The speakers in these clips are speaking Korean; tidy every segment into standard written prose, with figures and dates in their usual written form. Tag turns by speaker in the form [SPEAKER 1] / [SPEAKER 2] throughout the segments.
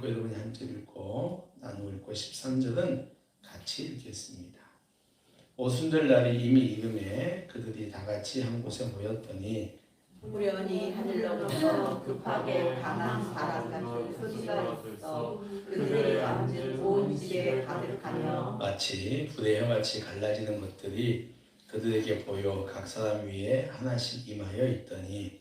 [SPEAKER 1] 여러분이 한 절 읽고 나누고 읽고 13절은 같이 읽겠습니다. 오순절 날이 이미 이름에 그들이 다 같이 한 곳에 모였더니
[SPEAKER 2] 우연히 하늘로부터 급하게 강한 바람같은 소리가 있어 그들의 앉은 온 집에 가득하며
[SPEAKER 1] 마치 불의 혀같이 갈라지는 것들이 그들에게 보여 각 사람 위에 하나씩 임하여 있더니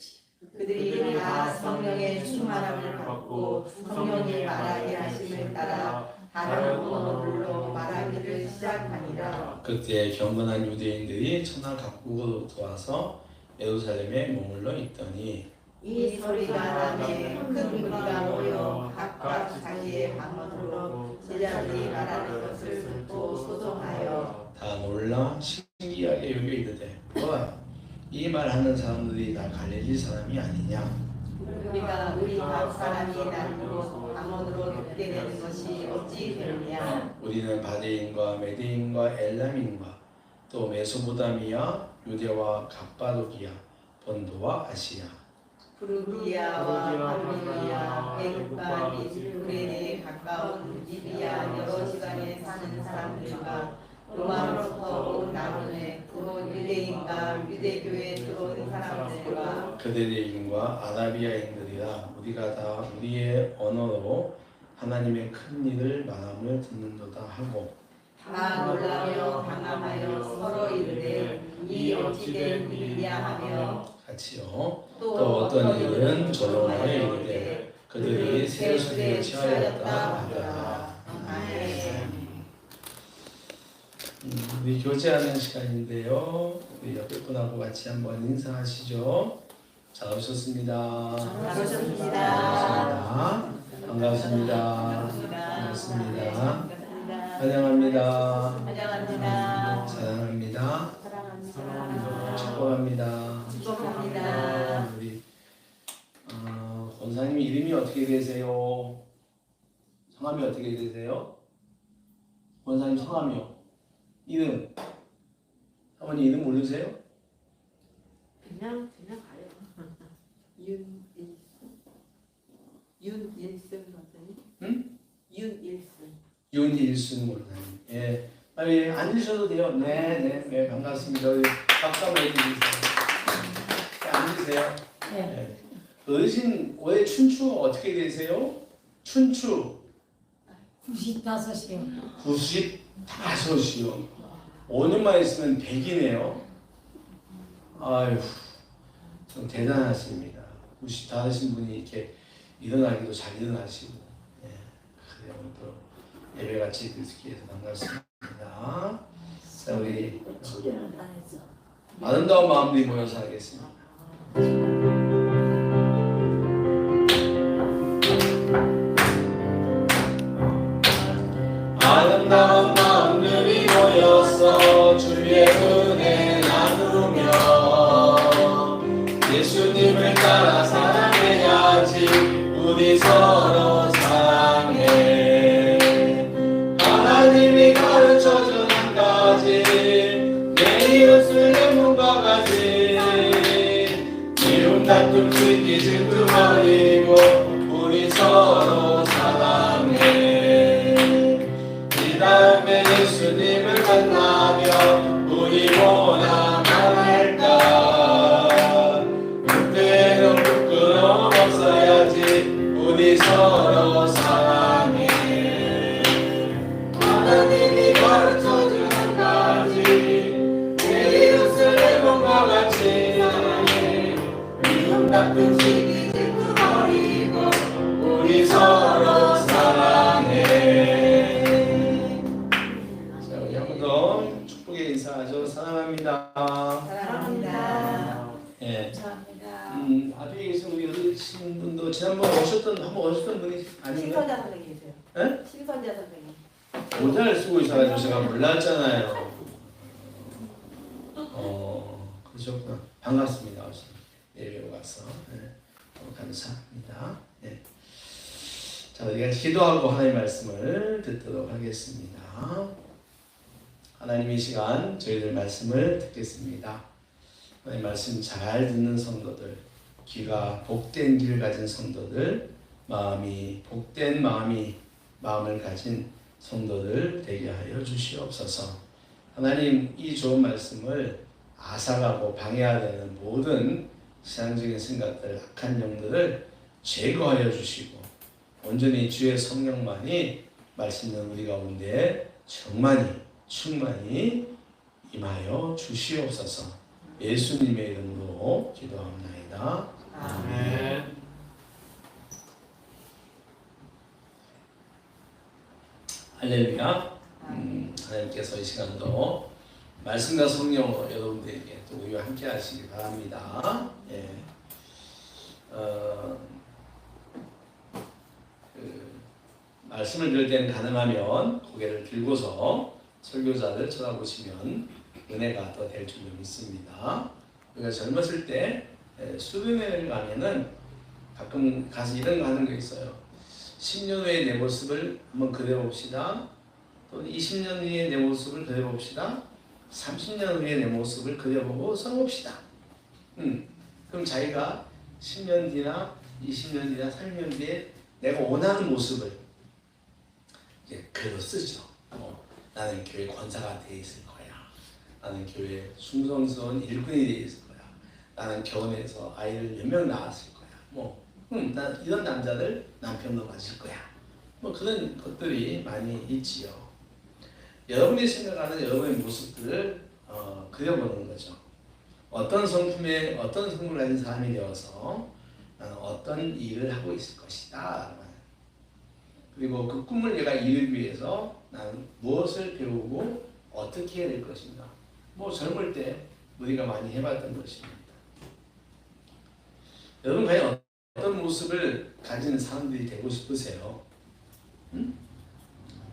[SPEAKER 2] 그들이 다 성령의 충만함을 받고 성령이 말하게 하심을 따라 다른 언어로 말하기를 시작하니라.
[SPEAKER 1] 그때 경건한 유대인들이 천하 각국으로부터 와서 예루살렘에 머물러 있더니
[SPEAKER 2] 이 소리가 나매 큰 무리가 모여 각각 자기의 방언으로 제자들이 말하는 것을 듣고 소동하여
[SPEAKER 1] 다 놀라 신기하게 여겨 이르되 이 말하는 사람들이 다 갈릴리 사람이 아니냐.
[SPEAKER 2] 우리가 우리 각 사람이 나누고 방언으로 듣게 되는 것이 어찌 되느냐.
[SPEAKER 1] 우리는 바데인과 메데인과 엘람인과 또 메소포타미아 유대와 갑바도기아 본도와 아시아
[SPEAKER 2] 프루기아와 바빌로니아 애굽과 및 구레네에 가까운 리비아 여러 지방에 사는 사람들과 로마로부터 온 나그네 또 유대인과 유대교에 들어온 사람들과
[SPEAKER 1] 그대인과 아라비아인들이라 우리가 다 우리의 언어로 하나님의 큰 일을 말함을 듣는도다 하고
[SPEAKER 2] 다 놀라며 당황하여 서로 이르되 이 어찌된 일이냐 하며
[SPEAKER 1] 같이요. 또 어떤 일은 조롱하여 이르되 그들이 세수에 취하였다 하더라. 우리 교제하는 시간인데요. 우리 옆에 분하고 같이 한번 인사하시죠. 잘 오셨습니다.
[SPEAKER 2] 반갑습니다.
[SPEAKER 1] 반갑습니다. 반갑습니다. 환영합니다.
[SPEAKER 2] 환영합니다.
[SPEAKER 1] 사랑합니다. 축복합니다.
[SPEAKER 2] 축복합니다.
[SPEAKER 1] 우리 권사님 이름이 어떻게 되세요? 성함이 어떻게 되세요? 권사님 성함이요? 이름. 사모님 이름 모르세요?
[SPEAKER 3] 그냥 가요. 윤일순 선생님.
[SPEAKER 1] 응?
[SPEAKER 3] 윤일순.
[SPEAKER 1] 윤일순 권사님. 예. 예, 앉으셔도 돼요. 네, 반갑습니다. 우리 박수 한번 해주세요. 네, 앉으세요. 네. 어르신 올해 춘추 어떻게 되세요? 춘추
[SPEAKER 4] 95이요.
[SPEAKER 1] 95이요. 5년만 있으면 100이네요. 아유, 좀 대단하십니다. 95신 분이 이렇게 일어나기도 잘 일어나시고, 예, 그래요. 또 예배 같이 드리기 위해서 반갑습니다. 자, 우리 아름다운 마음들이 모여서 하겠습니다. 아름다운 마음들이 모여서 주의 은혜 나누며 예수님을 따라 사랑해야지. 우리 서로 사랑해. 하나님이 가르쳐준 한 가지 내 이웃을 내 몸과 같이 미움 다툼 시기 질투 버리고 우리 서로 사랑해. 이 다음에 예수님을 만나면 우리 뭐나 말할까. 그때는 부끄러움 없어야지. 우리 서로 사랑해. 하나님이 가르쳐준 한 가지 내 이웃을 내 몸과 같이 사랑해. 미움 다툼 시기 질투 버리고 우리 서로 사랑해. 자, 우리 한 번 더 축복의 인사하죠. 사랑합니다.
[SPEAKER 2] 사랑합니다.
[SPEAKER 1] 예.
[SPEAKER 4] 감사합니다.
[SPEAKER 1] 앞에 계신 우리 어르신 분도 지난번 한번 오셨던 분이 아닌가요?
[SPEAKER 2] 신선자 선생님이세요.
[SPEAKER 1] 네?
[SPEAKER 2] 신선자 선생님.
[SPEAKER 1] 모자를 쓰고 있어가지고 제가 몰랐잖아요. 그러셨구나. 반갑습니다. 예배로 와서. 네. 감사합니다. 네. 자, 우리가 기도하고 하나님의 말씀을 듣도록 하겠습니다. 하나님 이 시간 저희들 말씀을 듣겠습니다. 하나님 말씀 잘 듣는 성도들, 귀가 복된 귀를 가진 성도들, 마음이 복된 마음을 가진 성도들 되게 하여 주시옵소서. 하나님, 이 좋은 말씀을 앗아가고 방해하려는 모든 세상적인 생각들, 악한 영들을 제거하여 주시고 온전히 주의 성령만이 말씀은 우리 가운데 충만히 임하여 주시옵소서. 예수님의 이름으로 기도합나이다.
[SPEAKER 2] 아멘.
[SPEAKER 1] 할렐루야. 하나님께서 이 시간도 말씀과 성령으로 여러분들에게 또 우리와 함께 하시기 바랍니다. 예. 말씀을 들을 때는 가능하면 고개를 들고서 설교자를 쳐다보시면 은혜가 더 될 줄 믿습니다. 우리가 젊었을 때 수련회를 가면은 가끔 가서 이런 거 하는 거 있어요. 10년 후의 내 모습을 한번 그려봅시다. 또는 20년 후의 내 모습을 그려봅시다. 30년 후의 내 모습을 그려보고 써봅시다. 그럼 자기가 10년 뒤나 20년 뒤나 30년 뒤에 내가 원하는 모습을 이제 글로 쓰죠. 나는 교회 권사가 돼 있을 거야. 나는 교회 충성스러운 일꾼이 돼 있을 거야. 나는 결혼해서 아이를 몇 명 낳았을 거야. 난 이런 남자들 남편도 맞을 거야. 그런 것들이 많이 있지요. 여러분이 생각하는 여러분의 모습들을 그려보는 거죠. 어떤 성품에 어떤 성품을 가진 사람이 되어서 나는 어떤 일을 하고 있을 것이다. 그리고 그 꿈을 내가 이루기 위해서 나는 무엇을 배우고 어떻게 해야 될 것인가. 젊을 때 우리가 많이 해봤던 것입니다. 여러분 과연 어떤 모습을 가진 사람들이 되고 싶으세요?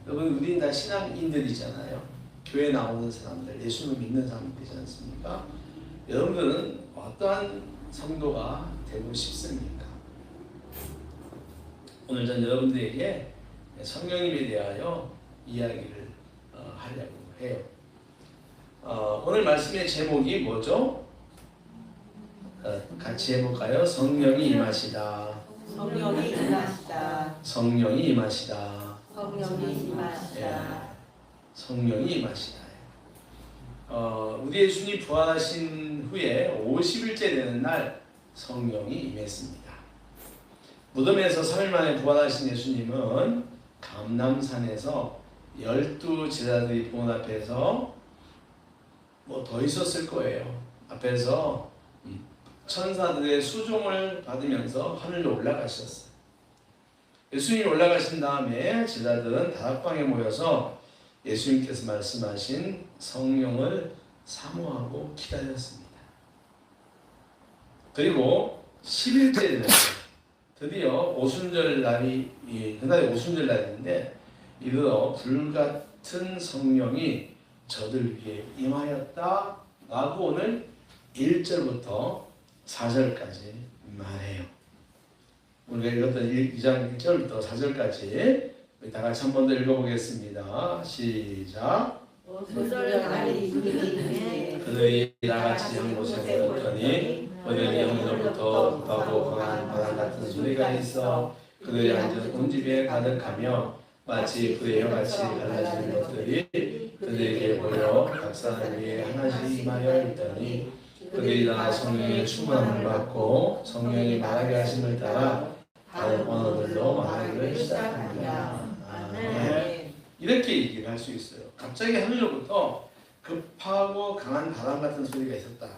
[SPEAKER 1] 여러분 우리는 다 신앙인들이잖아요. 교회 나오는 사람들, 예수를 믿는 사람들이지 않습니까? 여러분들은 어떠한 성도가 되고 싶습니까? 오늘 전 여러분들에게 성령님에 대하여 이야기를 하려고 해요. 오늘 말씀의 제목이 뭐죠? 같이 해볼까요? 성령이 임하시다.
[SPEAKER 2] 성령이 임하시다.
[SPEAKER 1] 성령이 임하시다.
[SPEAKER 2] 성령이 임하시다.
[SPEAKER 1] 성령이 임하시다. 우리 예수님이 부활하신 후에 50일째 되는 날 성령이 임했습니다. 무덤에서 3일 만에 부활하신 예수님은 감람산에서 12 제자들이 보는 앞에서 더 있었을 거예요. 앞에서 천사들의 수종을 받으면서 하늘로 올라가셨어요. 예수님이 올라가신 다음에 제자들은 다락방에 모여서 예수님께서 말씀하신 성령을 사모하고 기다렸습니다. 그리고 10일째 날 드디어 오순절 날이 그날이 오순절 날인데 이르러 불같은 성령이 저들 위에 임하였다 라고 오늘 1절부터 4절까지 말해요. 우리가 읽었던 2장 1절부터 4절까지 우리 다 같이 한 번 더 읽어보겠습니다. 시작.
[SPEAKER 2] 오순절 날이 이르니
[SPEAKER 1] 그들이 나같이 한 곳에 모였더니 그들이 영으로부터 급하고 강한 바람 같은 소리가 있어 그들이 앉은 온 집에 가득하며 마치 불의 혀같이 갈라지는 것들이 그들에게 보여 각 사람 위에 하나씩 임하여 있더니 그들이 다 성령의 충만함을 받고 성령이 말하게 하심을 따라 다른 언어들로 말하기를 시작합니다. 아멘. 이렇게 얘기를 할 수 있어요. 갑자기 하늘로부터 급하고 강한 바람 같은 소리가 있었다.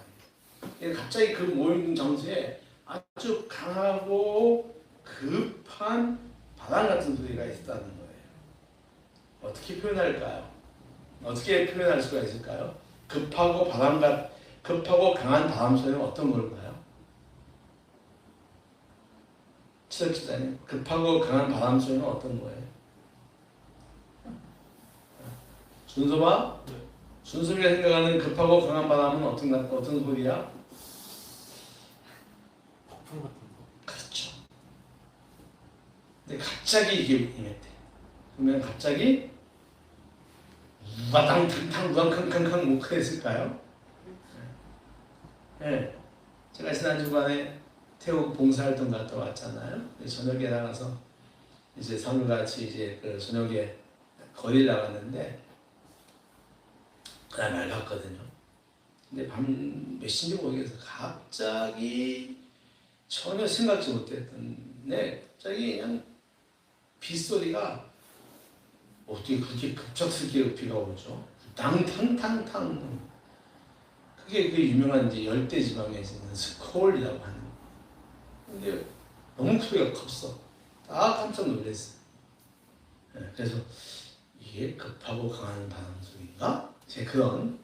[SPEAKER 1] 갑자기 그 모인 장소에 아주 강하고 급한 바람 같은 소리가 있었다는 거예요. 어떻게 표현할까요? 어떻게 표현할 수가 있을까요? 급하고 강한 바람 소리는 어떤 걸까요? 치덕치다님, 급하고 강한 바람 소리는 어떤 거예요? 준서봐? 네. 준섭이가 생각하는 급하고 강한 바람은 어떤 소리야?
[SPEAKER 4] 폭풍 같은 거.
[SPEAKER 1] 그렇죠. 근데 갑자기 이게 임했대. 그러면 갑자기 우바당탕탕 우당캉캉캉 뭐 그랬을까요? 네. 제가 지난 주간에 태국 봉사활동 갔다 왔잖아요. 저녁에 나가서 이제 사람들같이 이제 그 저녁에 거리를 나갔는데 그날 맑았거든요. 근데 밤 몇 시인지 모르겠어서 갑자기 전혀 생각지 못했던 갑자기 그냥 빗소리가 어떻게 그렇게 급작스럽게 비가 오죠? 탕탕탕탕. 그게 그 유명한 이제 열대 지방에 있는 스콜이라고 하는. 근데 너무 소리가 컸어. 다 깜짝 놀랐어. 그래서 이게 급하고 강한 바람 소리인가? 제 그런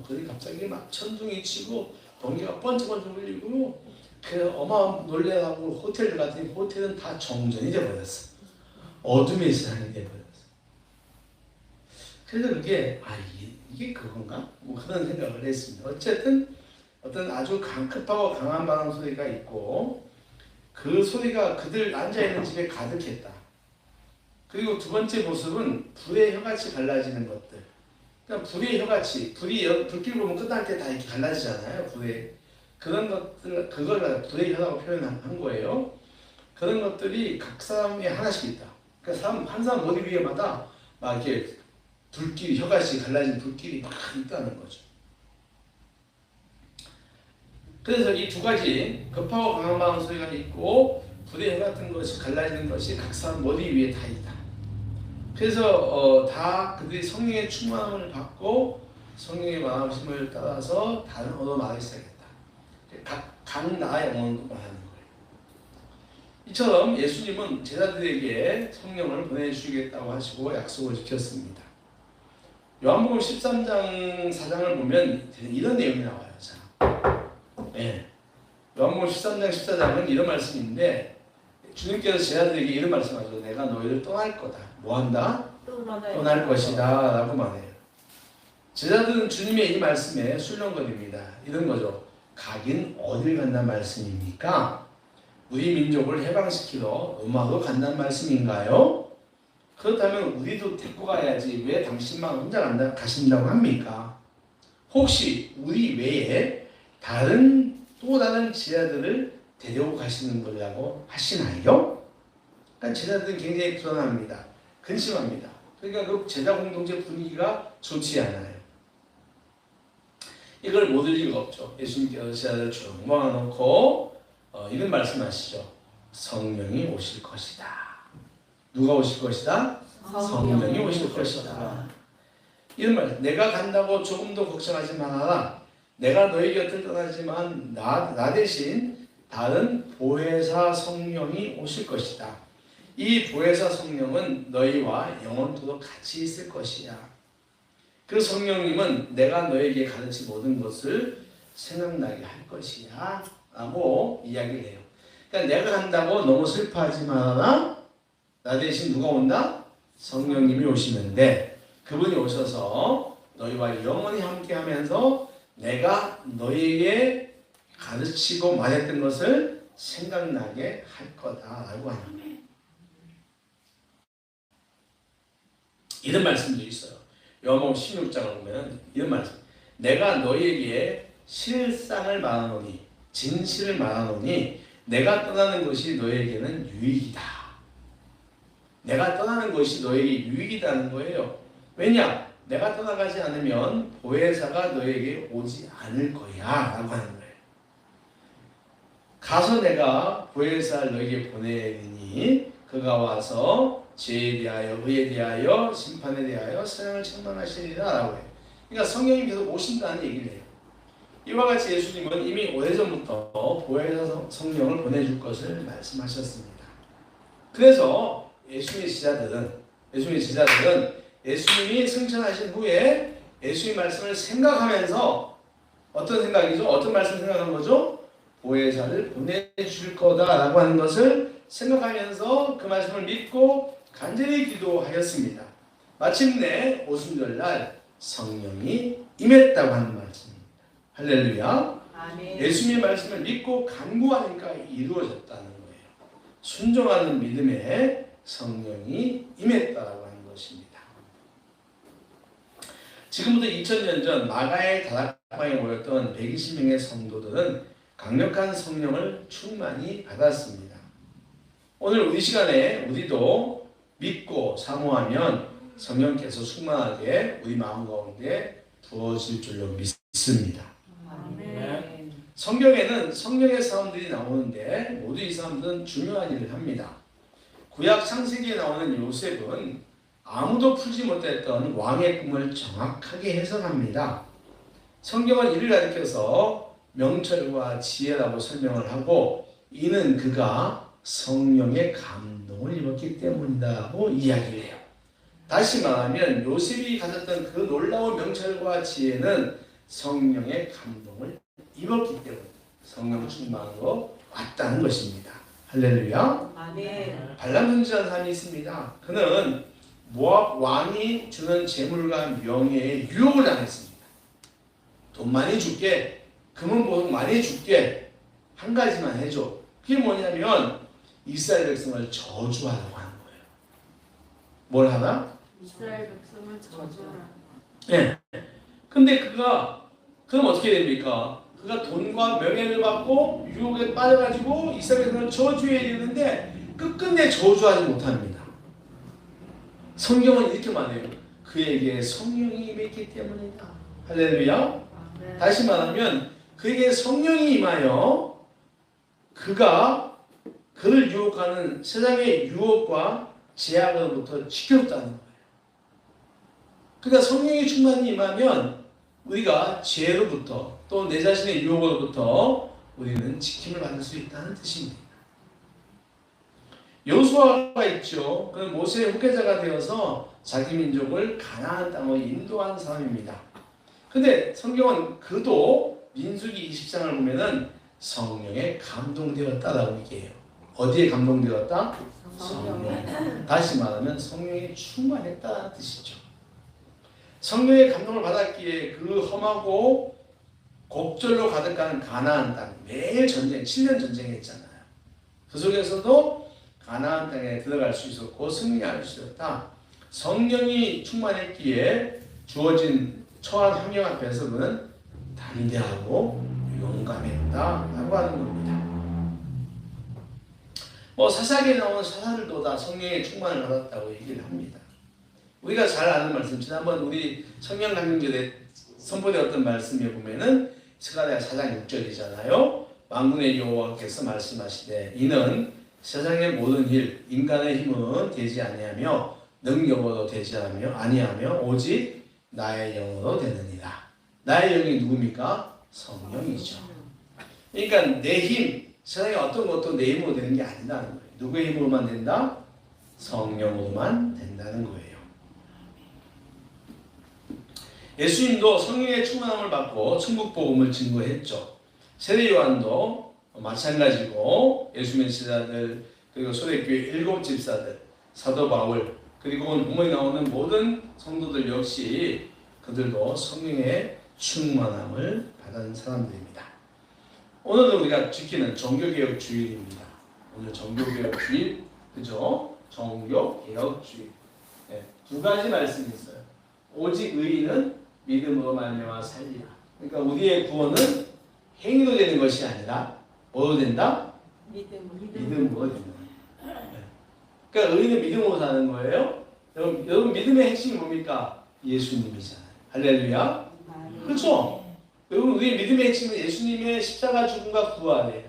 [SPEAKER 1] 그들이 갑자기 막 천둥이 치고 번개가 번쩍번쩍 울리고 그 어마어마 놀래가고 호텔 갔더니 호텔은 다 정전이 돼버렸어. 어둠의 세상이 돼버렸어. 그래서 그게 이게 그건가? 뭐 그런 생각을 했습니다. 어쨌든 어떤 아주 급하고 강한 바람 소리가 있고 그 소리가 그들 앉아있는 집에 가득했다. 그리고 두 번째 모습은 불의 혀같이 갈라지는 것들. 그러니까 불의 혀같이 불길 보면 끝날 때 다 이렇게 갈라지잖아요. 불의 그런 것들 그걸 불의 혀라고 표현한 거예요. 그런 것들이 각 사람에 하나씩 있다. 그러니까 한 사람 머리 위에마다 막 이렇게 불길이 혀같이 갈라진 불길이 막 있다는 거죠. 그래서 이 두 가지 급하고 강한 마음 소리가 있고 불의 혀 같은 것이 갈라지는 것이 각 사람 머리 위에 다 있다. 그래서 다 그들이 성령의 충만함을 받고 성령의 마음심을 따라서 다른 언어로 말하기 시작했다. 각 나라의 언어로 말하는 거예요. 이처럼 예수님은 제자들에게 성령을 보내주시겠다고 하시고 약속을 지켰습니다. 요한복음 13장 4장을 보면 이런 내용이 나와요. 자, 요한복음 13장 14장은 이런 말씀인데 주님께서 제자들에게 이런 말씀하셔서 내가 너희를 떠날 거다. 뭐한다? 떠날 것이다 라고 말해요. 제자들은 주님의 이 말씀에 술렁거립니다. 이런 거죠. 가긴 어딜 간다는 말씀입니까? 우리 민족을 해방시키러 로마로 간다는 말씀인가요? 그렇다면 우리도 데리고 가야지 왜 당신만 혼자 가신다고 합니까? 혹시 우리 외에 또 다른 제자들을 데려오고 가시는 거라고 하시나요? 그러니까 제자들은 굉장히 불안합니다. 근심합니다. 그러니까 그 제자 공동체 분위기가 좋지 않아요. 이걸 못 들 리가 없죠. 예수님께서 제자들을 쭉 모아놓고 이런 말씀하시죠. 성령이 오실 것이다. 누가 오실 것이다? 성령이 오실 것이다. 이런 말, 내가 간다고 조금도 걱정하지 말아라. 내가 너희 곁을 떠나지만 나 대신 다른 보혜사 성령이 오실 것이다. 이 보혜사 성령은 너희와 영원토록 같이 있을 것이야. 그 성령님은 내가 너에게 가르친 모든 것을 생각나게 할 것이야 라고 이야기를 해요. 그러니까 내가 간다고 너무 슬퍼하지 말아라. 나 대신 누가 온다? 성령님이 오시는데 그분이 오셔서 너희와 영원히 함께 하면서 내가 너희에게 가르치고 말했던 것을 생각나게 할 거다라고 하는 거예요. 이런 말씀도 있어요. 요한복음 16장을 보면 이런 말씀. 내가 너희에게 실상을 말하노니 진실을 말하노니 내가 떠나는 것이 너희에게는 유익이다. 내가 떠나는 것이 너희에게 유익이다는 거예요. 왜냐? 내가 떠나가지 않으면 보혜사가 너희에게 오지 않을 거야 라고 하는 거예요. 가서 내가 보혜사를 너희에게 보내리니 그가 와서 죄에 대하여 의에 대하여 심판에 대하여 사랑을 책망하시리라 라고 해요. 그러니까 성령이 계속 오신다는 얘기를 해요. 이와 같이 예수님은 이미 오래전부터 보혜사 성령을 보내줄 것을 말씀하셨습니다. 그래서 예수님의 제자들은 예수님이 승천하신 후에 예수님의 말씀을 생각하면서 어떤 생각이죠? 어떤 말씀을 생각한 거죠? 보혜사를 보내줄 거다라고 하는 것을 생각하면서 그 말씀을 믿고 간절히 기도하였습니다. 마침내 오순절날 성령이 임했다고 하는 말씀입니다. 할렐루야.
[SPEAKER 2] 아멘.
[SPEAKER 1] 예수님의 말씀을 믿고 간구하니까 이루어졌다는 거예요. 순종하는 믿음에 성령이 임했다고 하는 것입니다. 지금부터 2000년 전 마가의 다락방에 모였던 120명의 성도들은 강력한 성령을 충만히 받았습니다. 오늘 우리 시간에 우리도 믿고 사모하면 성령께서 충만하게 우리 마음 가운데 부어질 줄로 믿습니다.
[SPEAKER 3] 아멘.
[SPEAKER 1] 성경에는 성령의 사람들이 나오는데 모두 이 사람들은 중요한 일을 합니다. 구약 창세기에 나오는 요셉은 아무도 풀지 못했던 왕의 꿈을 정확하게 해석합니다. 성경은 이를 가리켜서 명철과 지혜라고 설명을 하고 이는 그가 성령의 감동을 입었기 때문이다고 이야기를 해요. 다시 말하면 요셉이 가졌던 그 놀라운 명철과 지혜는 성령의 감동을 입었기 때문에 성령 충만으로 왔다는 것입니다. 할렐루야.
[SPEAKER 3] 아멘.
[SPEAKER 1] 발람 선지자라는 사람이 있습니다. 그는 모압 왕이 주는 재물과 명예에 유혹을 당했습니다. 돈 많이 줄게, 금은 보석 많이 줄게, 한 가지만 해줘. 그게 뭐냐면 이스라엘 백성을 저주하라고 하는 거예요. 뭘 하나?
[SPEAKER 3] 이스라엘 백성을 저주하라.
[SPEAKER 1] 네. 근데 그럼 어떻게 됩니까? 그가 돈과 명예를 받고 유혹에 빠져가지고 이스라엘 백성을 저주해야 되는데 끝끝내 저주하지 못합니다. 성경은 이렇게 말해요. 그에게 성령이 임했기 때문이다. 할렐루야.
[SPEAKER 3] 아멘.
[SPEAKER 1] 다시 말하면 그에게 성령이 임하여 그를 유혹하는 세상의 유혹과 제약으로부터 지켰다는 거예요. 그러니까 성령이 충만히 임하면 우리가 죄로부터 또 내 자신의 유혹으로부터 우리는 지킴을 받을 수 있다는 뜻입니다. 여호수아가 있죠. 그는 모세의 후계자가 되어서 자기 민족을 가나안 땅으로 인도한 사람입니다. 근데 성경은 그도 민수기 20장을 보면은 성령에 감동되었다라고 얘기해요. 어디에 감동되었다? 성령. 다시 말하면 성령이 충만했다는 뜻이죠. 성령의 감동을 받았기에 그 험하고 곡절로 가득한 가나안 땅 매일 전쟁, 7년 전쟁했잖아요. 그 속에서도 가나안 땅에 들어갈 수 있었고 승리할 수 있었다. 성령이 충만했기에 주어진 처한 환경 앞에서 그는 담대하고 용감했다라고 하는 겁니다. 사사기에 나오는 사사들도 다 성령의 충만을 받았다고 얘기를 합니다. 우리가 잘 아는 말씀, 지난번 우리 성령 강림절에 선포되었던 말씀에 보면은 스가랴 4장 6절이잖아요. 만군의 여호와께서 말씀하시되 이는 세상의 모든 일, 인간의 힘은 되지 아니하며 능력으로 되지 아니하며 오직 나의 영으로 되느니라. 나의 영이 누굽니까? 성령이죠. 그러니까 내 힘, 세상에 어떤 것도 내 힘으로 되는 게 아니라는 거예요. 누구의 힘으로만 된다? 성령으로만 된다는 거예요. 예수님도 성령의 충만함을 받고 천국 복음을 증거했죠. 세례 요한도 마찬가지고 예수님의 제자들 그리고 초대교회 7 집사들 사도 바울 그리고 오늘 본문에 나오는 모든 성도들 역시 그들도 성령의 충만함을 받은 사람들입니다. 오늘은 우리가 지키는 종교개혁 주일입니다. 오늘 종교개혁 주일, 그죠? 종교개혁 주일. 네, 두 가지 말씀이 있어요. 오직 의인은 믿음으로 말미암아 살리라. 그러니까 우리의 구원은 행위로 되는 것이 아니라 뭐로 된다? 믿음으로 된다. 네. 그러니까 의인은 믿음으로 사는 거예요. 여러분 믿음의 핵심이 뭡니까? 예수님이잖아요. 할렐루야. 그렇죠? 여러분 우리의 믿음의 핵심은 예수님의 십자가 죽음과 부활이에요.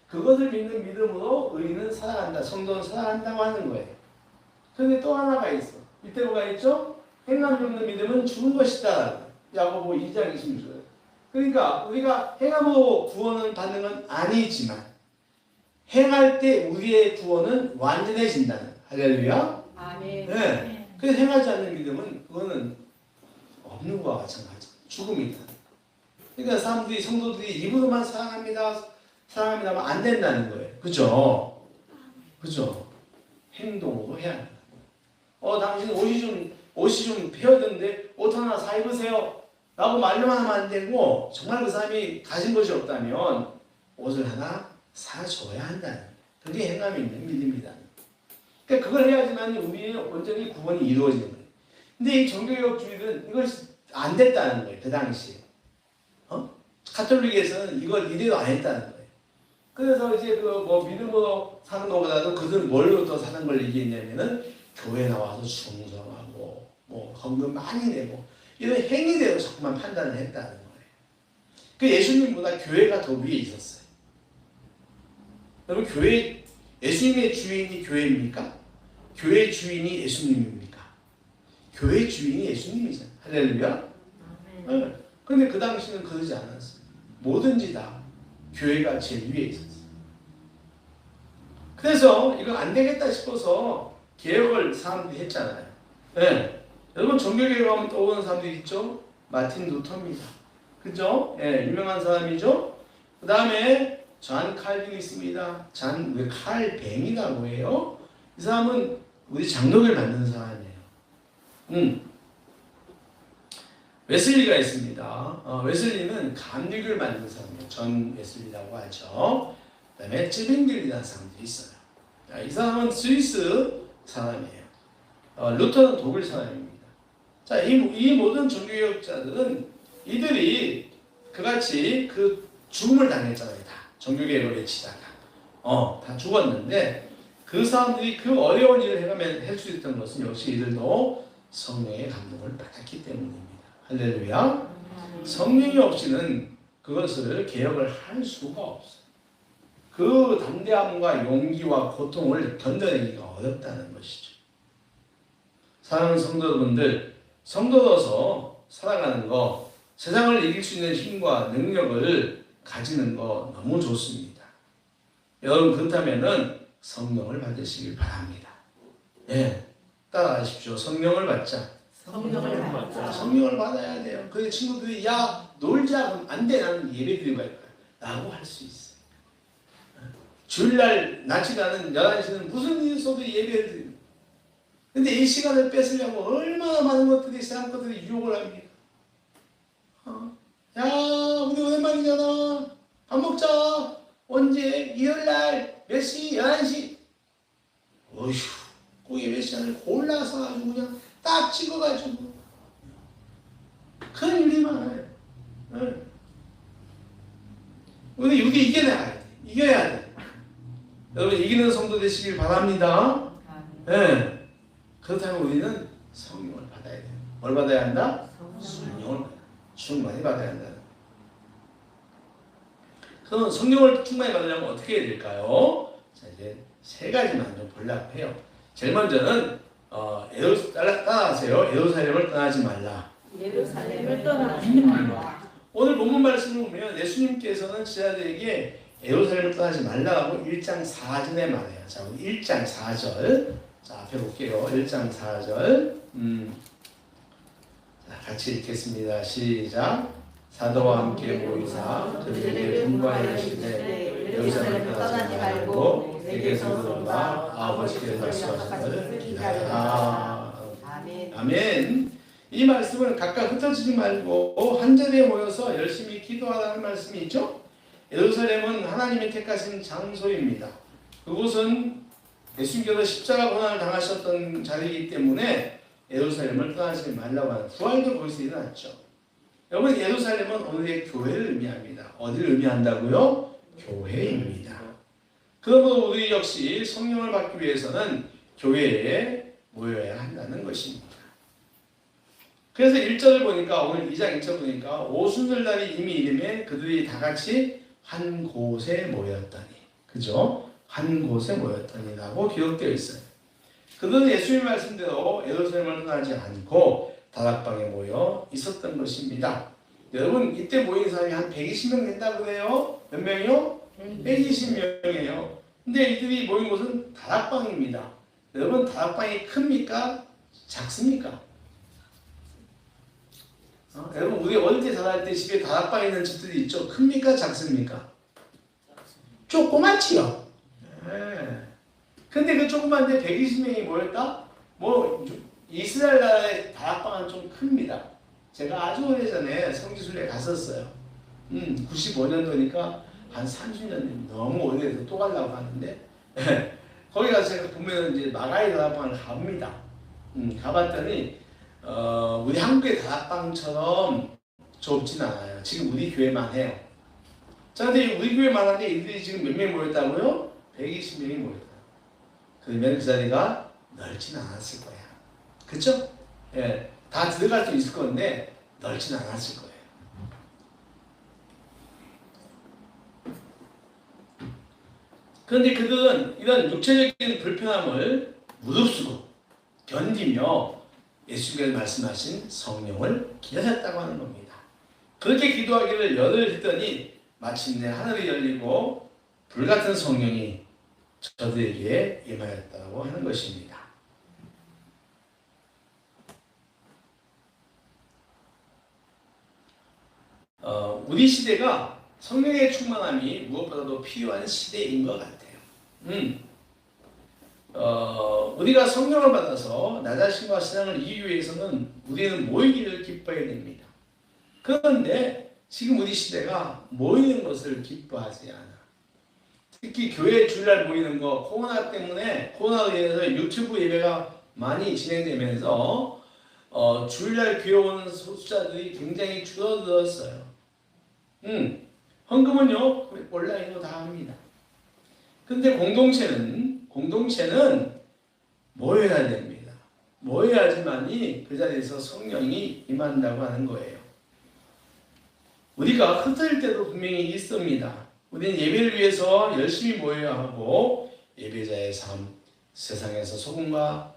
[SPEAKER 1] 그것을 믿는 믿음으로 의인은 살아간다. 성도는 살아간다고 하는 거예요. 그런데 또 하나가 있어. 밑에 뭐가 있죠? 행함이 없는 믿음은 죽은 것이다. 야고보 2장 26절. 그러니까 우리가 행함으로 구원을 받는 건 아니지만 행할 때 우리의 구원은 완전해진다는. 할렐루야.
[SPEAKER 3] 아멘.
[SPEAKER 1] 네. 그래서 행하지 않는 믿음은 그거는 없는 것과 마찬가지. 죽음이다. 그러니까 사람들이 성도들이 입으로만 사랑합니다. 사랑합니다만 안 된다는 거예요. 그죠? 그죠? 행동으로 해야 한다. 당신 옷이 좀 베어졌는데 옷 하나 사 입으세요. 라고 말로만 하면 안 되고 정말 그 사람이 가진 것이 없다면 옷을 하나 사줘야 한다는 거예요. 그게 행함이 있는 믿음이다. 그러니까 그걸 해야지만 우리의 온전히 구원이 이루어지는 거예요. 근데 이 종교개혁주의는 이걸 안 됐다는 거예요. 그 당시에. 가톨릭에서는 이걸 이대로 안 했다는 거예요. 그래서 이제 그 뭐 믿음으로 사는 것보다도 그들은 뭘로 더 사는 걸 얘기했냐면은 교회 나와서 충성하고 뭐 헌금 많이 내고 이런 행위대로 자꾸만 판단을 했다는 거예요. 그 예수님보다 교회가 더 위에 있었어요. 여러분 교회 예수님의 주인이 교회입니까? 교회 주인이 예수님입니까? 교회 주인이 예수님이잖아요. 할렐루야. 네. 근데 그 당시는 그러지 않았어요. 뭐든지 다 교회가 제일 위에 있었어요. 그래서 이거 안 되겠다 싶어서 개혁을 사람들이 했잖아요. 네. 여러분 종교개혁 하면 떠오르는 사람들이 있죠? 마틴 루터입니다. 그죠? 네, 유명한 사람이죠? 그 다음에 잔 칼빈이스입니다. 잔 칼뱅이라고 해요. 이 사람은 우리 장로를 만든 사람이에요. 웨슬리가 있습니다. 웨슬리는 감리교를 만든 사람이에요. 전 웨슬리라고 하죠. 그 다음에 쯔빙길이라는 사람들이 있어요. 자, 이 사람은 스위스 사람이에요. 루터는 독일 사람입니다. 자, 이 모든 종교개혁자들은 이들이 그같이 그 죽음을 당했잖아요. 다 종교개혁을 외치다가 다 죽었는데 그 사람들이 그 어려운 일을 해가면 할 수 있던 것은 역시 이들도 성령의 감동을 받았기 때문입니다. 할렐루야. 성령이 없이는 그것을 개혁을 할 수가 없어요. 그 담대함과 용기와 고통을 견뎌내기가 어렵다는 것이죠. 사랑하는 성도분들, 성도로서 살아가는 거, 세상을 이길 수 있는 힘과 능력을 가지는 거 너무 좋습니다. 여러분 그렇다면은 성령을 받으시길 바랍니다. 예, 따라하십시오. 성령을 받자.
[SPEAKER 2] 성령을 받자.
[SPEAKER 1] 성령을 받아야 돼요. 그 친구들이 야 놀자 그럼 안 돼. 나는 예배 드리고 갈 거야. 라고 할 수 있어요. 주일날 낮이 가는 11시는 무슨 일 있어도 예배를 드립니다. 근데 이 시간을 뺏으려고 얼마나 많은 것들이 세상 것들이 유혹을 합니까? 야 우리 오랜만이잖아. 밥 먹자. 언제? 일요일날 몇 시? 11시. 어휴 그 예배 시간을 골라서 아주 그냥 딱 찍어가지고 그런 일이 많아요. 우리 여기 이겨내야 돼. 이겨야 돼. 여러분 이기는 성도 되시길 바랍니다. 네. 그렇다면 우리는 성령을 받아야 돼요. 뭘 받아야 한다? 성령을 충만히 받아야 한다. 그럼 성령을 충만히 받으려면 어떻게 해야 될까요? 자 이제 세 가지만 좀 보려고 해요. 제일 먼저는 따라하세요. 예루살렘을 떠나지 말라.
[SPEAKER 2] 예루살렘을 떠나지 말라.
[SPEAKER 1] 오늘 본문 말씀을 보면 예수님께서는 제자들에게 예루살렘을 떠나지 말라고 1장 4절에 말해요. 자, 우리 1장 4절. 자, 앞에 볼게요. 1장 4절. 자, 같이 읽겠습니다. 시작. 사도와 함께 모이사 그들에게 분부하시되 예루살렘을 떠나지 말고 내게서 들은 바 아버지께 말씀하시기를 기다려라. 아멘. 이 말씀을 각각 흩어지지 말고 한 자리에 모여서 열심히 기도하라는 말씀이 있죠. 예루살렘은 하나님의 택하신 장소입니다. 그곳은 예수님께서 십자가 고난을 당하셨던 자리이기 때문에 예루살렘을 떠나지 말라고 하는 부활도 거기서 일어났죠. 여러분 예루살렘은 오늘의 교회를 의미합니다. 어디를 의미한다고요? 교회입니다. 그러므로 우리 역시 성령을 받기 위해서는 교회에 모여야 한다는 것입니다. 그래서 1절을 보니까 오늘 2장 1절 보니까 오순절날이 이미 이름에 그들이 다 같이 한 곳에 모였더니 그죠? 한 곳에 모였더니라고 기록되어 있어요. 그들은 예수님 말씀대로 예루살렘을 떠나지 않고 다락방에 모여 있었던 것입니다. 여러분 이때 모인 사람이 한 120명 된다고 그래요? 몇 명이요? 120명이에요. 근데 이들이 모인 곳은 다락방입니다. 여러분 다락방이 큽니까? 작습니까? 여러분 우리 어릴 때 자랄 때 집에 다락방 있는 집들이 있죠. 큽니까? 작습니까? 조그맣지요. 네. 근데 그 조그만데 120명이 모였다? 뭐 이스라엘 나라의 다락방은 좀 큽니다. 제가 아주 오래전에 성지순례 갔었어요. 95년도니까 한 30년 너무 오래돼서 또 가려고 하는데 거기 가서 제가 보면 이제 마가이 다락방을 갑니다. 가봤더니 우리 한국의 다락방처럼 좁진 않아요. 지금 우리 교회만 해요. 자, 근데 우리 교회 말하는데 이들이 지금 몇 명이 모였다고요? 120명이 모였다. 그러면 그 자리가 넓진 않았을 거야. 그쵸? 예, 다 들어갈 수 있을 건데 넓진 않았을 거예요. 그런데 그들은 이런 육체적인 불편함을 무릅쓰고 견디며 예수님께서 말씀하신 성령을 기다렸다고 하는 겁니다. 그렇게 기도하기를 열을 했더니 마침내 하늘이 열리고 불같은 성령이 저들에게 임하였다고 하는 것입니다. 우리 시대가 성령의 충만함이 무엇보다도 필요한 시대인 것 같아요. 우리가 성령을 받아서 나 자신과 세상을 이기기 위해서는 우리는 모이기를 기뻐해야 됩니다. 그런데 지금 우리 시대가 모이는 것을 기뻐하지 않아. 특히 교회 주일날 모이는 거, 코로나 때문에, 코로나로 인해서 유튜브 예배가 많이 진행되면서 주일날 교회 오는 숫자들이 굉장히 줄어들었어요. 헌금은요 온라인으로 다 합니다. 근데 공동체는 모여야 됩니다. 모여야지만이 그 자리에서 성령이 임한다고 하는 거예요. 우리가 흩어질 때도 분명히 있습니다. 우리는 예배를 위해서 열심히 모여야 하고 예배자의 삶, 세상에서 소금과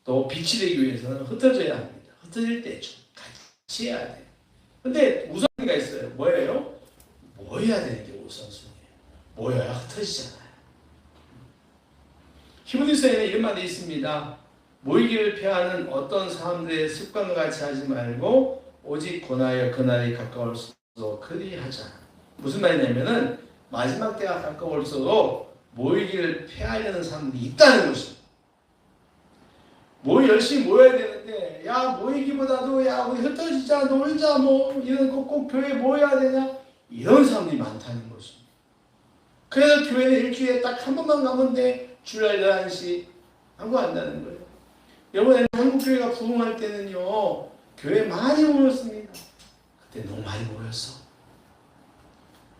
[SPEAKER 1] 또 빛이 되기 위해서는 흩어져야 합니다. 흩어질 때 좀 같이 해야 돼요. 근데 우선순위가 있어요. 뭐예요? 모여야 되는 게 우선순위예요. 모여야 흩어지잖아요. 히브리서에는 이런 말이 있습니다. 모이기를 피하는 어떤 사람들의 습관과 같이 하지 말고 오직 권하여 그날이 가까울수록 그리하자. 무슨 말이냐면은 마지막 때가 가까울수록 모이기를 피하려는 사람들이 있다는 것입니다. 열심히 모여야 되는데 야 모이기보다도 야 우리 흩어지자 놀자 뭐 이런 거 꼭 교회에 모여야 되냐 이런 사람들이 많다는 것입니다. 그래서 교회는 일주일에 딱 한 번만 가면 돼. 주일날 11시 하고 한다는 거예요. 이번에 한국교회가 부흥할 때는요 교회 많이 모였습니다. 그때 너무 많이 모였어.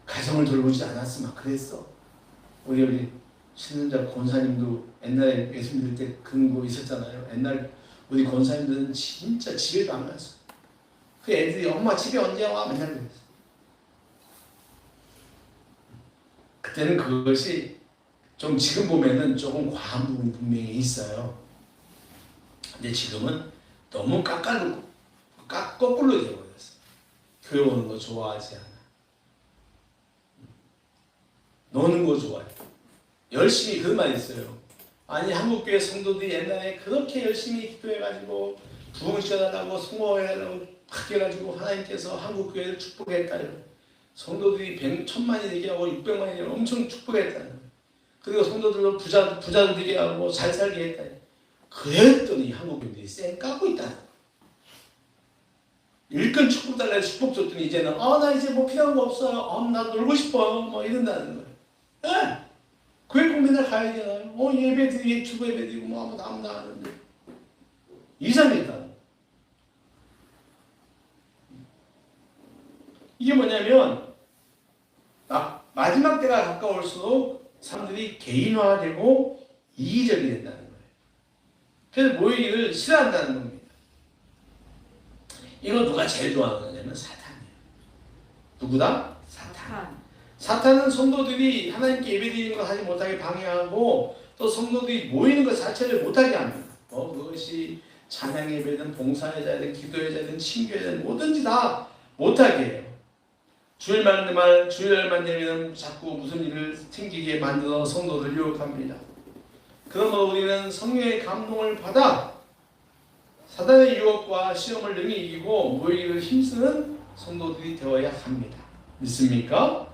[SPEAKER 1] 가정을 돌보지 않았으면 그랬어. 우리 신은자 권사님도 옛날에 예수 믿을 때 그런 거 있었잖아요. 옛날 우리 권사님들은 진짜 집에도 안 갔어. 그 애들이 엄마 집에 언제 와? 맨날 그랬어. 그때는 그것이 좀 지금 보면은 조금 과한 부분이 분명히 있어요. 근데 지금은 너무 거꾸로 되어버렸어. 교회 오는 거 좋아하지 않아. 노는 거 좋아해. 열심히 그런 말이 있어요. 아니 한국교회 성도들이 옛날에 그렇게 열심히 기도해가지고 부흥시켜달라고 성공해달라고 막 해가지고 하나님께서 한국교회를 축복했다요. 성도들이 1,000만이 되게 하고 600만이 되게 엄청 축복했다요. 그리고 성도들로 부자도 되게 하고 잘 살게 했다요. 그랬더니 한국교회들이 쌩 까고 있다는 거예요. 일꾼 축복 달라고 축복 줬더니 이제는 나 이제 뭐 필요한 거 없어요. 나 놀고 싶어요. 뭐 이런다는 거예요. 네. 교회 꼭 맨날 가야 되나요? 예배 드리고 주보 예배 드리고 뭐 아무도 안 하는데 이상했다. 이게 뭐냐면 마지막 때가 가까울수록 사람들이 개인화되고 이기적이 된다는 거예요. 그래서 모이기를 싫어한다는 겁니다. 이거 누가 제일 좋아하는 거냐면 사탄이에요. 누구다? 사탄. 사탄은 성도들이 하나님께 예배드리는 걸 하지 못하게 방해하고 또 성도들이 모이는 것 자체를 못하게 합니다. 그것이 찬양 예배든 봉사예배든 기도예배든 친교예배든 뭐든지 다 못하게 해요. 주일날만 되면 자꾸 무슨 일을 튕기게 만들어 성도들 유혹합니다. 그러므로 우리는 성령의 감동을 받아 사단의 유혹과 시험을 능히 이기고 모이기를 힘쓰는 성도들이 되어야 합니다. 믿습니까?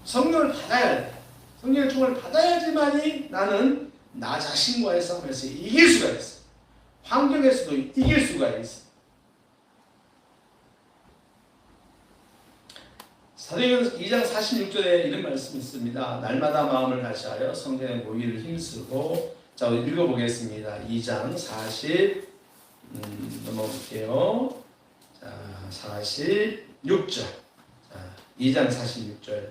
[SPEAKER 1] 성령을 받아야 돼. 성령의 충만을 받아야지만이 나는 나 자신과의 싸움에서 이길 수가 있어. 환경에서도 이길 수가 있어. 사도행전 2장 46절에 이런 말씀이 있습니다. 날마다 마음을 같이하여 성전에 모이기를 힘쓰고. 자, 우리 읽어보겠습니다. 2장 46절. 자, 46절. 자, 2장 46절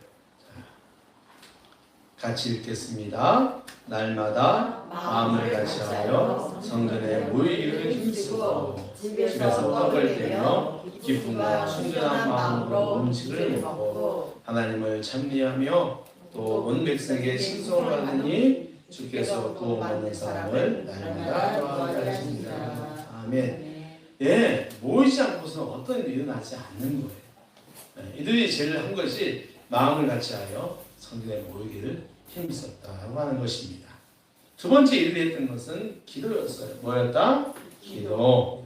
[SPEAKER 1] 같이 읽겠습니다. 날마다 마음을 같이 하여 성전에 모이기를 힘쓰고 집에서 떡을 떼며 기쁨과 순전한 마음으로 음식을 먹고 하나님을 찬미하며 또 온 백성에게 칭송을 하느니 주께서 구원 받는 사람을 날마다 좋아하게 하십니다. 아멘. 예, 모이지 않고서는 어떤 일이 일어나지 않는 거예요. 이들이 제일 한 것이 마음을 같이 하여 성전에 모이기를 힘썼다라고 하는 것입니다. 두 번째 일을 했던 것은 기도였어요. 뭐였다? 기도.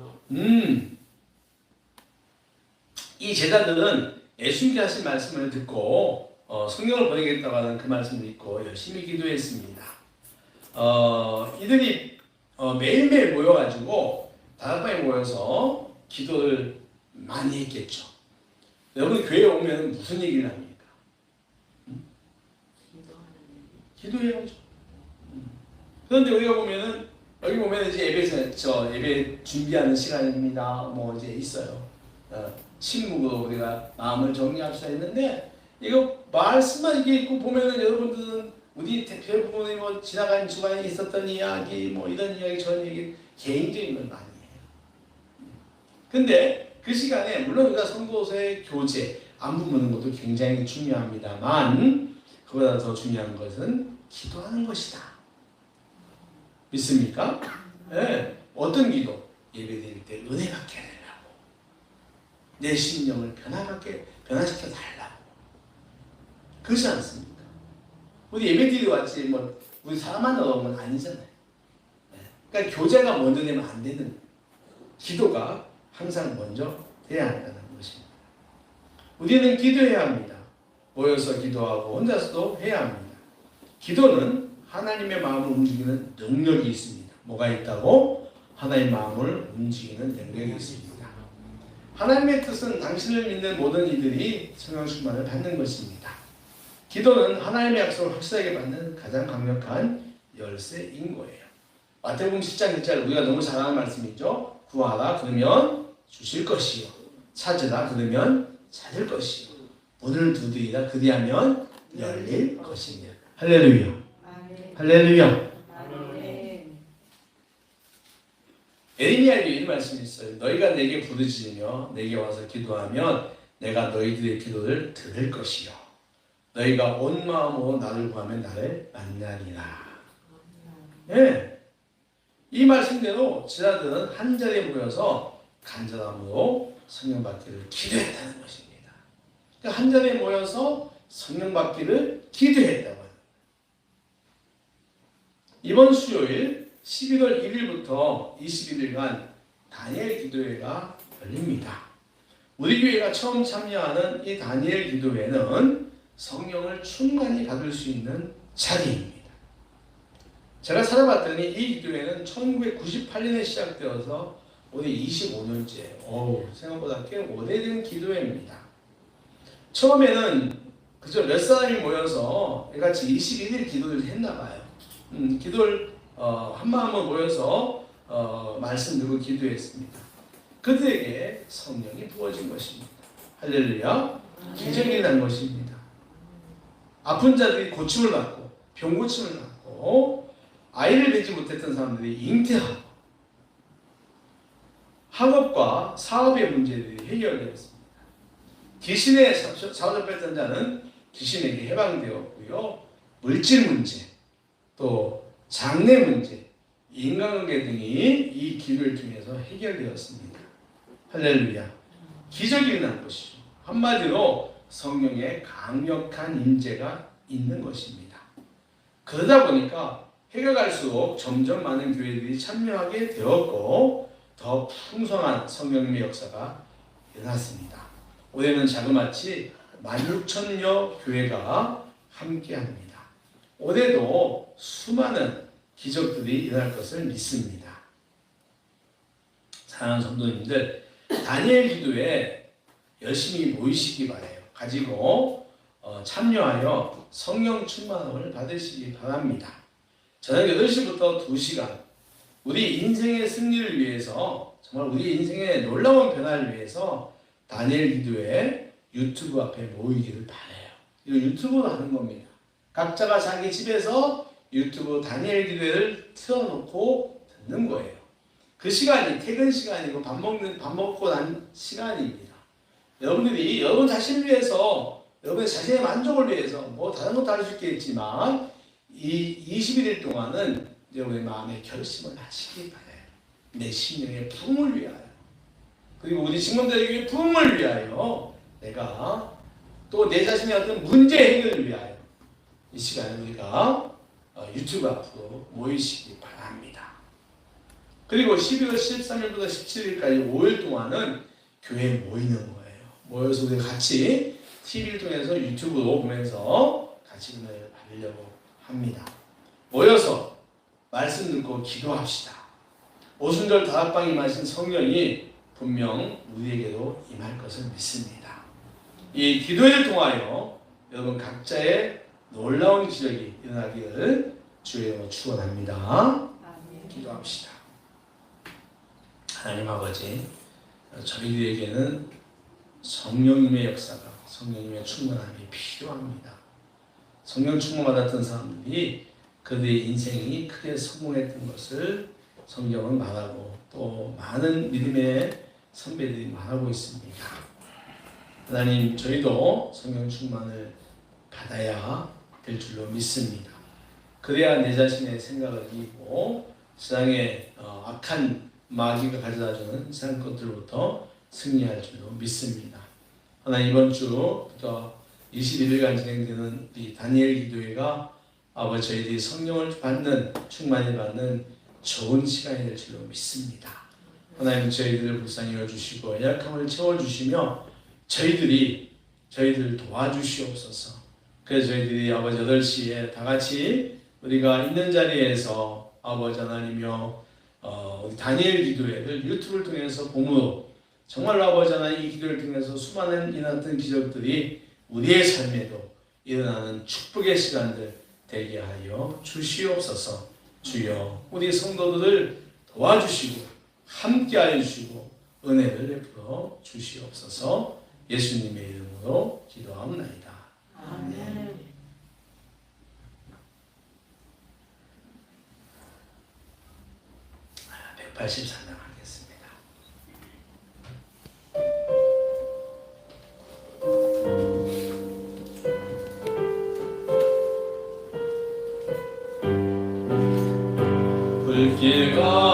[SPEAKER 1] 이 제자들은 예수님께 하신 말씀을 듣고 성령을 보내겠다고 하는 그 말씀을 믿고 열심히 기도했습니다. 이들이 매일매일 모여가지고 다락방에 모여서 기도를 많이 했겠죠. 여러분 교회에 오면 무슨 얘기를 합니까? 기도해야죠. 그런데 우리가 보면은 여기 보면 이제 예배 준비하는 시간입니다. 뭐 이제 있어요. 침묵으로 우리가 마음을 정리합시다 했는데 이거 말씀만 이게 있고 보면은 여러분들은 우리 대부분이 뭐 지나간 주간에 있었던 이야기 뭐 이런 이야기 저런 얘기 개인적인 걸 많이 해요. 근데 그 시간에 물론 우리가 성도서의 교제 안부 묻는 것도 굉장히 중요합니다만 그보다 더 중요한 것은 기도하는 것이다. 믿습니까? 네. 어떤 기도? 예배드릴 때 은혜 받게 하려고 내 심령을 변화시켜 달라고 그렇지 않습니까? 우리 예배드리러 왔지 뭐 우리 사람만 넣으면 아니잖아요. 네. 그러니까 교제가 먼저 되면 안 되는 거예요. 기도가 항상 먼저 돼야 한다는 것입니다. 우리는 기도해야 합니다. 모여서 기도하고 혼자서도 해야 합니다. 기도는 하나님의 마음을 움직이는 능력이 있습니다. 뭐가 있다고? 하나님의 마음을 움직이는 능력이 있습니다. 하나님의 뜻은 당신을 믿는 모든 이들이 성령 충만을 받는 것입니다. 기도는 하나님의 약속을 확실하게 받는 가장 강력한 열쇠인 거예요. 마태복음 10장 1절 우리가 너무 잘 아는 말씀이죠. 구하라 그러면 주실 것이요 찾으라 그러면 찾을 것이요 문을 두드리라 그리하면 열릴 것이며. 할렐루야. 할렐루야. 에레미야에도 이런 말씀이 있어요. 너희가 내게 부르짖으며 내게 와서 기도하면 내가 너희들의 기도를 들을 것이요 너희가 온 마음으로 나를 구하면 나를 만나리라. 네. 이 말씀대로 제자들은 한 자리에 모여서 간절함으로 성령 받기를 기도했다는 것입니다. 그러니까 한 자리에 모여서 성령 받기를 기도했다고 합니다. 이번 수요일 11월 1일부터 21일간 다니엘 기도회가 열립니다. 우리 교회가 처음 참여하는 이 다니엘 기도회는 성령을 충만히 받을 수 있는 자리입니다. 제가 찾아봤더니 이 기도회는 1998년에 시작되어서 올해 25년째, 생각보다 꽤 오래된 기도회입니다. 처음에는 그저 몇 사람이 모여서 같이 21일 기도를 했나 봐요. 기도를 한 마음으로 모여서 말씀 듣고 기도했습니다. 그들에게 성령이 부어진 것입니다. 할렐루야. 기적이 난 것입니다. 아픈 자들이 고침을 받고 병 고침을 받고 아이를 낳지 못했던 사람들이 잉태하고 학업과 사업의 문제들이 해결되었습니다. 귀신에 사로잡혔던 자는 귀신에게 해방되었고요. 물질 문제, 또 장래 문제, 인간관계 등이 이 기도를 통해서 해결되었습니다. 할렐루야. 기적이 일어난 것이죠. 한마디로 성령의 강력한 임재가 있는 것입니다. 그러다 보니까 해가 갈수록 점점 많은 교회들이 참여하게 되었고 더 풍성한 성령님의 역사가 일어났습니다. 올해는 자그마치 16,000여 교회가 함께합니다. 올해도 수많은 기적들이 일어날 것을 믿습니다. 사랑하는 성도님들, 다니엘 기도에 열심히 모이시기 바라요. 가지고 참여하여 성령 충만함을 받으시기 바랍니다. 저녁 8시부터 2시간 우리 인생의 승리를 위해서 정말 우리 인생의 놀라운 변화를 위해서 다니엘 기도에 유튜브 앞에 모이기를 바라요. 이거 유튜브로 하는 겁니다. 각자가 자기 집에서 유튜브 다니엘 기도회를 틀어놓고 듣는 거예요. 그 시간이 퇴근 시간이고 밥 먹고 난 시간입니다. 여러분들이 여러분 자신을 위해서, 여러분의 자신의 만족을 위해서 뭐 다른 것도 할 수 있겠지만 이 21일 동안은 여러분의 마음의 결심을 하시기 바라요. 내 심령의 부흥을 위하여, 그리고 우리 직원들에게 부흥을 위하여, 내가 또 내 자신의 어떤 문제 해결을 위하여 이 시간에 우리가 유튜브 앞으로 모이시기 바랍니다. 그리고 12월 13일부터 17일까지 5일 동안은 교회에 모이는 거예요. 모여서 우리 같이 TV를 통해서 유튜브로 보면서 같이 은혜를 받으려고 합니다. 모여서 말씀 듣고 기도합시다. 오순절 다락방에 임하신 성령이 분명 우리에게도 임할 것을 믿습니다. 이 기도를 통하여 여러분 각자의 놀라운 기적이 일어나기를 주의 이름으로 축원합니다. 기도합시다. 하나님 아버지, 저희들에게는 성령님의 역사가, 성령님의 충만함이 필요합니다. 성령 충만 받았던 사람들이 그들의 인생이 크게 성공했던 것을 성경은 말하고 또 많은 믿음의 선배들이 말하고 있습니다. 하나님, 저희도 성령 충만을 받아야 될 줄로 믿습니다. 그래야 내 자신의 생각을 이기고 세상의 악한 마귀가 가져다주는 세상 것들로부터 승리할 줄로 믿습니다. 하나님, 이번 주부터 21일간 진행되는 이 다니엘 기도회가 아버지 저희들이 성령을 받는, 충만히 받는 좋은 시간이 될 줄로 믿습니다. 하나님, 저희들을 불쌍히 여주시고 연약함을 채워주시며 저희들을 도와주시옵소서. 그래서 저희들이 아버지 8시에 다 같이 우리가 있는 자리에서 아버지 하나님이여 우리 다니엘 기도회를 유튜브를 통해서 봄으로 정말 아버지 하나님 이 기도를 통해서 수많은 일어났던 기적들이 우리의 삶에도 일어나는 축복의 시간들 되게 하여 주시옵소서. 주여, 우리 성도들을 도와주시고 함께하여 주시고 은혜를 베풀어 주시옵소서. 예수님의 이름으로 기도하옵나이다.
[SPEAKER 2] 아멘.
[SPEAKER 1] 184장 하겠습니다. 불길 가